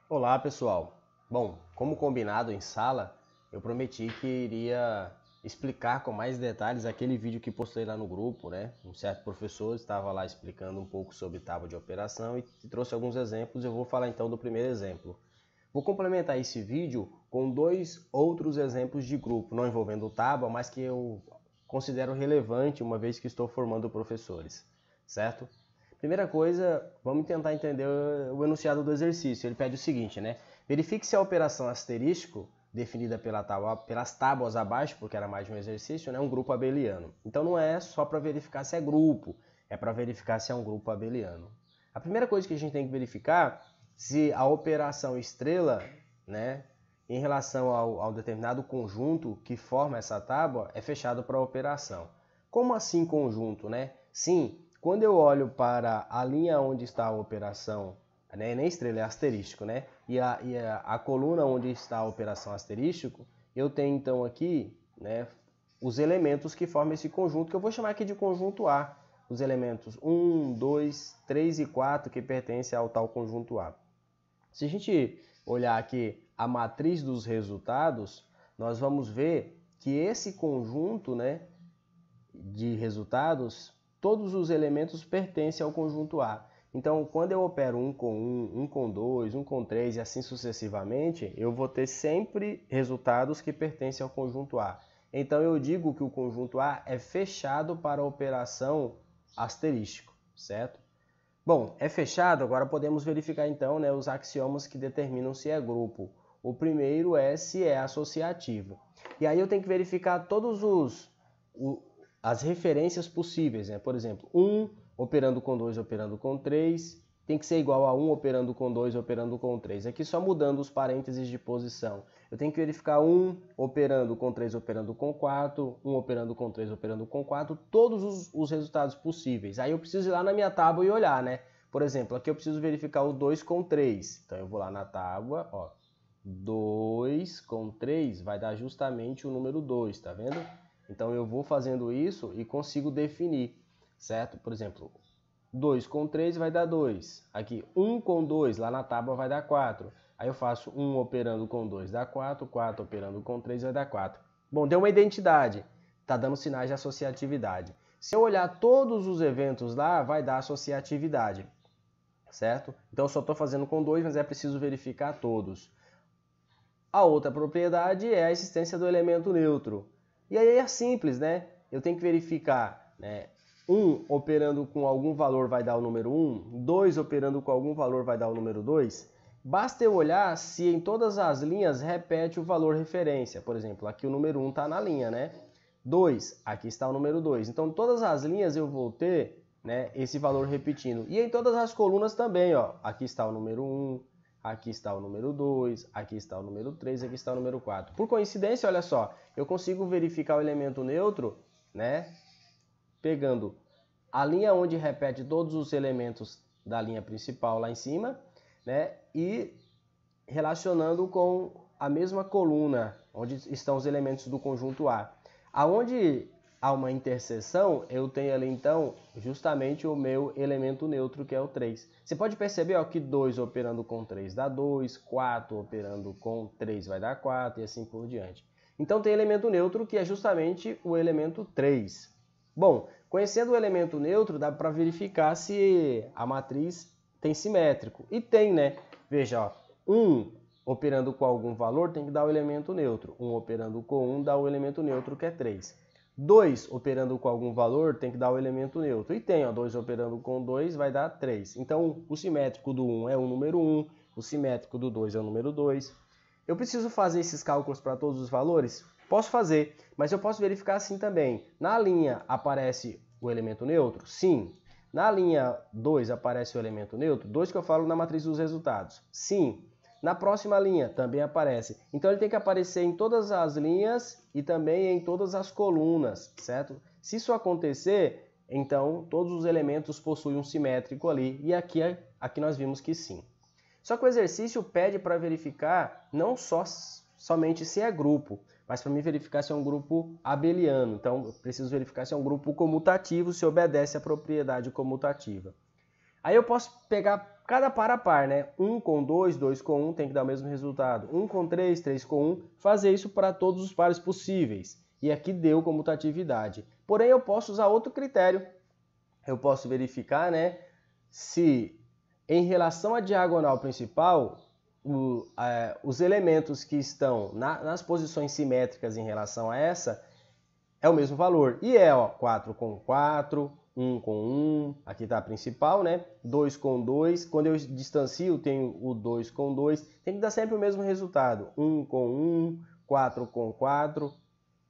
Olá, pessoal. Bom, como combinado em sala, eu prometi que iria explicar com mais detalhes aquele vídeo que postei lá no grupo, né? Um certo professor estava lá explicando um pouco sobre tábua de operação e trouxe alguns exemplos. Eu vou falar então do primeiro exemplo. Vou complementar esse vídeo com dois outros exemplos de grupo, não envolvendo tábua, mas que eu considero relevante uma vez que estou formando professores, certo? Primeira coisa, vamos tentar entender o enunciado do exercício. Ele pede o seguinte, né? Verifique se a operação asterístico, definida pelas tábuas abaixo, porque era mais de um exercício, é um grupo abeliano. Então não é só para verificar se é grupo, é para verificar se é um grupo abeliano. A primeira coisa que a gente tem que verificar se a operação estrela, né, em relação ao determinado conjunto que forma essa tábua, é fechado para a operação. Como assim conjunto, né? Sim, quando eu olho para a linha onde está a operação, né, nem estrela, é asterístico, né? E a coluna onde está a operação asterístico, eu tenho então aqui, né, os elementos que formam esse conjunto, que eu vou chamar aqui de conjunto A. Os elementos 1, 2, 3 e 4 que pertencem ao tal conjunto A. Se a gente olhar aqui a matriz dos resultados, nós vamos ver que esse conjunto, né, de resultados, todos os elementos pertencem ao conjunto A. Então, quando eu opero um com 1 com 2, 1 com 3 e assim sucessivamente, eu vou ter sempre resultados que pertencem ao conjunto A. Então, eu digo que o conjunto A é fechado para a operação asterístico, certo? Bom, é fechado, agora podemos verificar então, né, os axiomas que determinam se é grupo. O primeiro é se é associativo. E aí eu tenho que verificar as referências possíveis, né? Por exemplo, 1 operando com 2 operando com 3 tem que ser igual a 1 operando com 2 operando com 3. Aqui só mudando os parênteses de posição. Eu tenho que verificar 1 operando com 3 operando com 4, 1 operando com 3 operando com 4, todos os resultados possíveis. Aí eu preciso ir lá na minha tábua e olhar, né? Por exemplo, aqui eu preciso verificar o 2 com 3. Então eu vou lá na tábua, ó. 2 com 3 vai dar justamente o número 2, tá vendo? Então eu vou fazendo isso e consigo definir, certo? Por exemplo, 2 com 3 vai dar 2. Aqui, 1 com 2, lá na tábua vai dar 4. Aí eu faço 1 operando com 2 dá 4, 4 operando com 3 vai dar 4. Bom, deu uma identidade, está dando sinais de associatividade. Se eu olhar todos os eventos lá, vai dar associatividade, certo? Então eu só estou fazendo com 2, mas é preciso verificar todos. A outra propriedade é a existência do elemento neutro. E aí é simples, né? Eu tenho que verificar, né? 1 operando com algum valor vai dar o número 1, 2 operando com algum valor vai dar o número 2. Basta eu olhar se em todas as linhas repete o valor referência. Por exemplo, aqui o número 1 está na linha, né? 2, aqui está o número 2. Então, todas as linhas eu vou ter, né, esse valor repetindo. E em todas as colunas também, ó. Aqui está o número 1, aqui está o número 2, aqui está o número 3, aqui está o número 4. Por coincidência, olha só, eu consigo verificar o elemento neutro, né, pegando a linha onde repete todos os elementos da linha principal lá em cima, né, e relacionando com a mesma coluna onde estão os elementos do conjunto A. Aonde há uma interseção, eu tenho ali então justamente o meu elemento neutro, que é o 3. Você pode perceber ó, que 2 operando com 3 dá 2, 4 operando com 3 vai dar 4 e assim por diante. Então tem elemento neutro que é justamente o elemento 3. Bom, conhecendo o elemento neutro, dá para verificar se a matriz tem simétrico. E tem, né? Veja, ó, 1 operando com algum valor tem que dar o elemento neutro. 1 operando com 1 dá o elemento neutro, que é 3. 2 operando com algum valor tem que dar o elemento neutro. E tem, ó, 2 operando com 2 vai dar 3. Então, o simétrico do 1 é o número 1, o simétrico do 2 é o número 2. Eu preciso fazer esses cálculos para todos os valores? Posso fazer, mas eu posso verificar assim também. Na linha aparece o elemento neutro? Sim. Na linha 2 aparece o elemento neutro? 2 que eu falo na matriz dos resultados? Sim. Na próxima linha também aparece. Então ele tem que aparecer em todas as linhas e também em todas as colunas, certo? Se isso acontecer, então todos os elementos possuem um simétrico ali. E aqui nós vimos que sim. Só que o exercício pede para verificar não somente se é grupo, mas para mim verificar se é um grupo abeliano. Então eu preciso verificar se é um grupo comutativo, se obedece à propriedade comutativa. Aí eu posso pegar cada par a par, né? 1 com 2, 2 com 1 tem que dar o mesmo resultado. 1 com 3, 3 com 1, fazer isso para todos os pares possíveis. E aqui deu comutatividade. Porém, eu posso usar outro critério. Eu posso verificar, né, se em relação à diagonal principal, os elementos que estão nas posições simétricas em relação a essa é o mesmo valor. E é, ó, 4 com 4, 1 com 1, aqui está a principal, né? 2 com 2, quando eu distancio, tenho o 2 com 2, tem que dar sempre o mesmo resultado. 1 com 1, 4 com 4,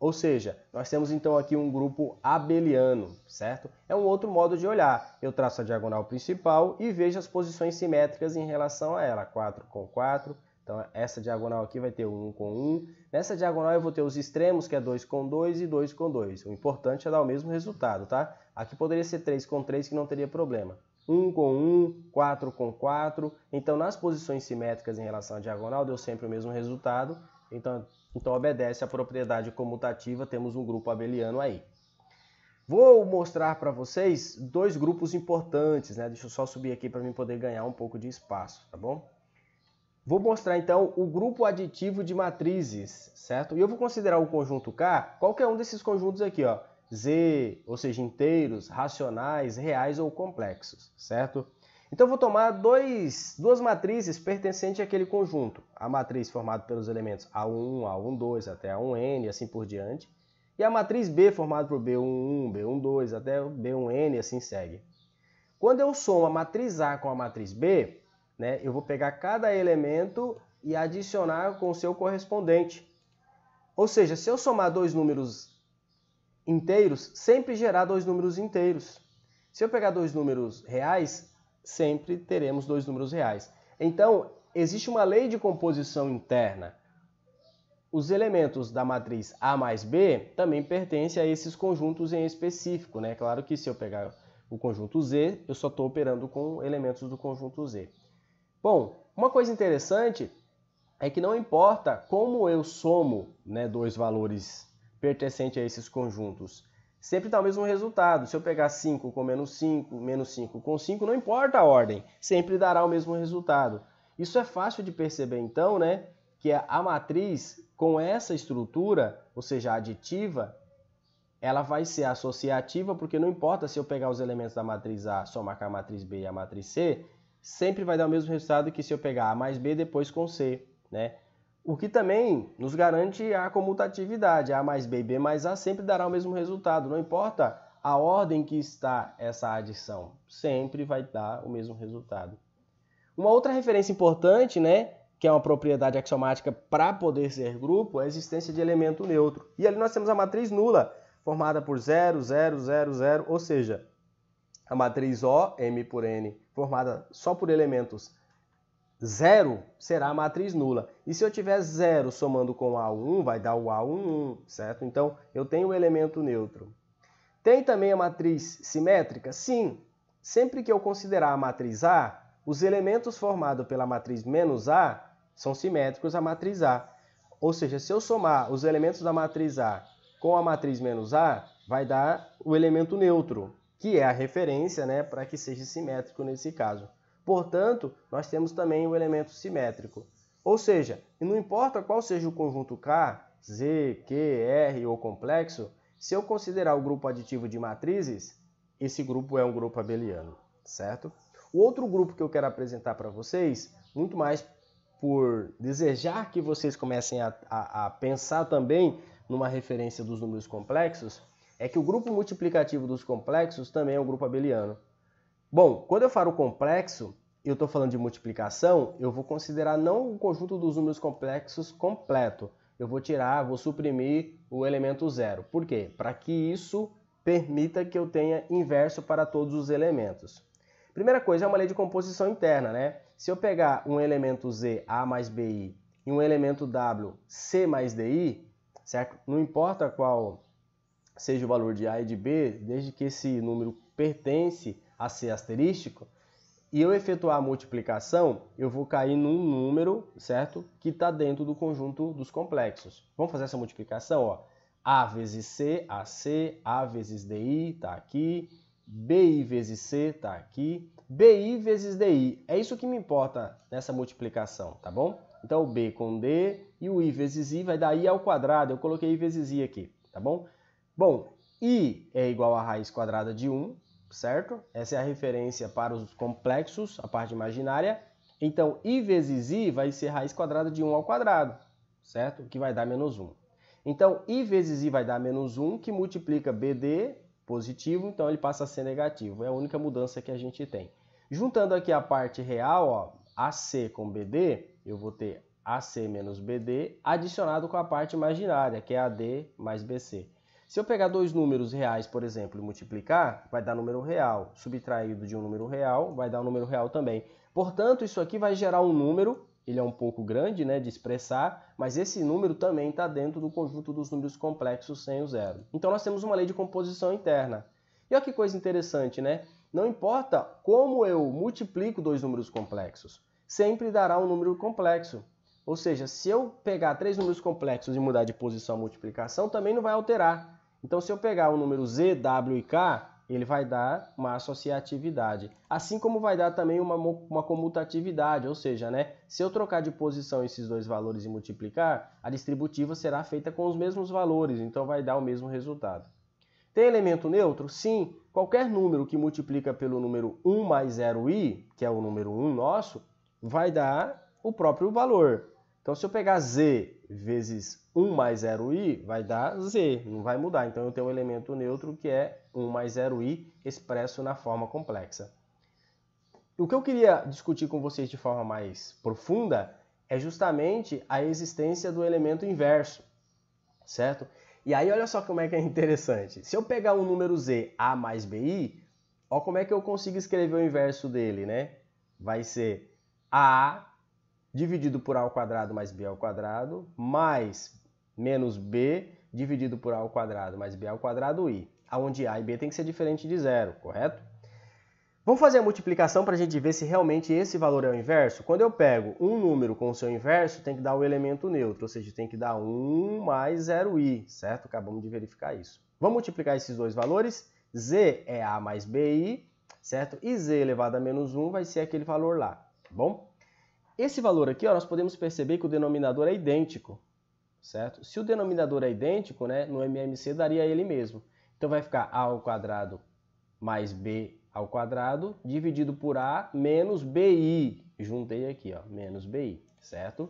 ou seja, nós temos então aqui um grupo abeliano, certo? É um outro modo de olhar. Eu traço a diagonal principal e vejo as posições simétricas em relação a ela. 4 com 4, então essa diagonal aqui vai ter 1 com 1. Nessa diagonal eu vou ter os extremos, que é 2 com 2 e 2 com 2. O importante é dar o mesmo resultado, tá? Aqui poderia ser 3 com 3, que não teria problema. 1 com 1, 4 com 4. Então, nas posições simétricas em relação à diagonal, deu sempre o mesmo resultado. Então obedece à propriedade comutativa, temos um grupo abeliano aí. Vou mostrar para vocês dois grupos importantes, né? Deixa eu só subir aqui para mim poder ganhar um pouco de espaço, tá bom? Vou mostrar então o grupo aditivo de matrizes, certo? E eu vou considerar o conjunto K, qualquer um desses conjuntos aqui, ó. Z, ou seja, inteiros, racionais, reais ou complexos, certo? Então eu vou tomar duas matrizes pertencentes àquele conjunto. A matriz formada pelos elementos A1, A12 até A1N e assim por diante. E a matriz B formada por B11, B12 até B1N e assim segue. Quando eu somo a matriz A com a matriz B, né, eu vou pegar cada elemento e adicionar com o seu correspondente. Ou seja, se eu somar dois números inteiros, sempre gerar dois números inteiros. Se eu pegar dois números reais, sempre teremos dois números reais. Então, existe uma lei de composição interna. Os elementos da matriz A mais B também pertencem a esses conjuntos em específico, né? Claro que se eu pegar o conjunto Z, eu só estou operando com elementos do conjunto Z. Bom, uma coisa interessante é que não importa como eu somo, né, dois valores pertencentes a esses conjuntos, sempre dá o mesmo resultado. Se eu pegar 5 com menos 5 com 5, não importa a ordem, sempre dará o mesmo resultado. Isso é fácil de perceber então, né, que a matriz com essa estrutura, ou seja, aditiva, ela vai ser associativa, porque não importa se eu pegar os elementos da matriz A, somar com a matriz B e a matriz C, sempre vai dar o mesmo resultado que se eu pegar A mais B depois com C, né? O que também nos garante a comutatividade. A mais B e B mais A sempre dará o mesmo resultado. Não importa a ordem que está essa adição, sempre vai dar o mesmo resultado. Uma outra referência importante, né, que é uma propriedade axiomática para poder ser grupo, é a existência de elemento neutro. E ali nós temos a matriz nula, formada por 0, 0, 0, 0, ou seja, a matriz O, M por N, formada só por elementos 0, será a matriz nula. E se eu tiver 0 somando com A1, vai dar o A11, certo? Então, eu tenho o elemento neutro. Tem também a matriz simétrica? Sim. Sempre que eu considerar a matriz A, os elementos formados pela matriz menos A são simétricos à matriz A. Ou seja, se eu somar os elementos da matriz A com a matriz menos A, vai dar o elemento neutro, que é a referência, né, para que seja simétrico nesse caso. Portanto, nós temos também o elemento simétrico. Ou seja, não importa qual seja o conjunto K, Z, Q, R ou complexo, se eu considerar o grupo aditivo de matrizes, esse grupo é um grupo abeliano, certo? O outro grupo que eu quero apresentar para vocês, muito mais por desejar que vocês comecem a pensar também numa referência dos números complexos, é que o grupo multiplicativo dos complexos também é um grupo abeliano. Bom, quando eu falo complexo, eu estou falando de multiplicação, eu vou considerar não o conjunto dos números complexos completo. Eu vou suprimir o elemento zero. Por quê? Para que isso permita que eu tenha inverso para todos os elementos. Primeira coisa é uma lei de composição interna, né? Se eu pegar um elemento Z, A mais BI, e um elemento W, C mais DI, certo? Não importa qual seja o valor de A e de B, desde que esse número pertence a C asterístico, e eu efetuar a multiplicação, eu vou cair num número, certo? Que está dentro do conjunto dos complexos. Vamos fazer essa multiplicação, ó. A vezes C, AC, A vezes DI, está aqui. BI vezes C, está aqui. BI vezes DI. É isso que me importa nessa multiplicação, tá bom? Então, o B com D e o I vezes I vai dar I ao quadrado. Eu coloquei I vezes I aqui, tá bom? Bom, I é igual a raiz quadrada de 1, certo? Essa é a referência para os complexos, a parte imaginária. Então, I vezes I vai ser raiz quadrada de 1 ao quadrado, certo? Que vai dar menos 1. Então, I vezes I vai dar menos 1, que multiplica BD positivo, então ele passa a ser negativo. É a única mudança que a gente tem. Juntando aqui a parte real, ó, AC com BD, eu vou ter AC menos BD, adicionado com a parte imaginária, que é AD mais BC. Se eu pegar dois números reais, por exemplo, e multiplicar, vai dar número real. Subtraído de um número real, vai dar um número real também. Portanto, isso aqui vai gerar um número, ele é um pouco grande, né, de expressar, mas esse número também está dentro do conjunto dos números complexos sem o zero. Então, nós temos uma lei de composição interna. E olha que coisa interessante, né? Não importa como eu multiplico dois números complexos, sempre dará um número complexo. Ou seja, se eu pegar três números complexos e mudar de posição a multiplicação, também não vai alterar. Então, se eu pegar o número Z, W e K, ele vai dar uma associatividade. Assim como vai dar também uma comutatividade, ou seja, né, se eu trocar de posição esses dois valores e multiplicar, a distributiva será feita com os mesmos valores, então vai dar o mesmo resultado. Tem elemento neutro? Sim. Qualquer número que multiplica pelo número 1 mais 0i, que é o número 1 nosso, vai dar o próprio valor. Então, se eu pegar z vezes 1 mais 0i, vai dar z, não vai mudar. Então, eu tenho um elemento neutro que é 1 mais 0i expresso na forma complexa. O que eu queria discutir com vocês de forma mais profunda é justamente a existência do elemento inverso, certo? E aí, olha só como é que é interessante. Se eu pegar um número z, a mais bi, olha como é que eu consigo escrever o inverso dele, né? Vai ser a dividido por a ao quadrado mais b ao quadrado, mais menos b dividido por a ao quadrado mais b ao quadrado i, onde a e b tem que ser diferente de zero, correto? Vamos fazer a multiplicação para a gente ver se realmente esse valor é o inverso? Quando eu pego um número com o seu inverso, tem que dar o elemento neutro, ou seja, tem que dar 1 mais 0i, certo? Acabamos de verificar isso. Vamos multiplicar esses dois valores. Z é a mais bi, certo? E z elevado a menos 1 vai ser aquele valor lá, tá bom? Esse valor aqui, ó, nós podemos perceber que o denominador é idêntico, certo? Se o denominador é idêntico, né, no MMC daria ele mesmo. Então vai ficar a ao quadrado mais b ao quadrado dividido por a menos bi. Juntei aqui, ó, menos bi, certo?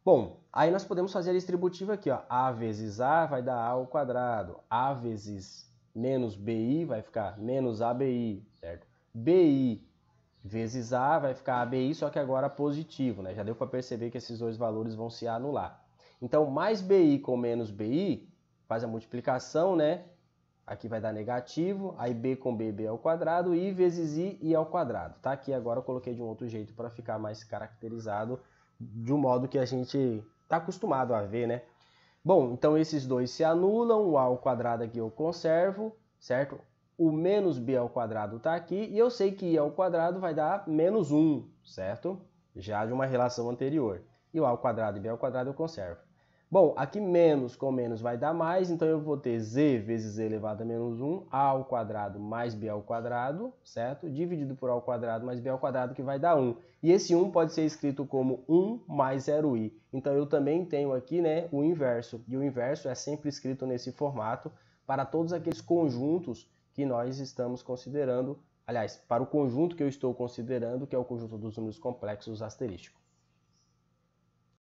Bom, aí nós podemos fazer a distributiva aqui, ó. A vezes a vai dar a ao quadrado. A vezes menos bi vai ficar menos abi, certo? Bi vezes a vai ficar abi, só que agora positivo, né? Já deu para perceber que esses dois valores vão se anular. Então, mais bi com menos bi faz a multiplicação, né? Aqui vai dar negativo, aí b com b, b ao quadrado, i vezes i ao quadrado. Tá? Aqui agora eu coloquei de um outro jeito para ficar mais caracterizado de um modo que a gente está acostumado a ver, né? Bom, então esses dois se anulam, o a ao quadrado aqui eu conservo, certo? O menos b ao quadrado está aqui, e eu sei que i ao quadrado vai dar menos 1, certo? Já de uma relação anterior. E o a ao quadrado e b ao quadrado eu conservo. Bom, aqui menos com menos vai dar mais, então eu vou ter z vezes z elevado a menos 1, a ao quadrado mais b ao quadrado, certo? Dividido por a ao quadrado mais b ao quadrado, que vai dar 1. E esse 1 pode ser escrito como 1 mais 0i. Então eu também tenho aqui, né, o inverso. E o inverso é sempre escrito nesse formato para todos aqueles conjuntos que nós estamos considerando, aliás, para o conjunto que eu estou considerando, que é o conjunto dos números complexos asterísticos.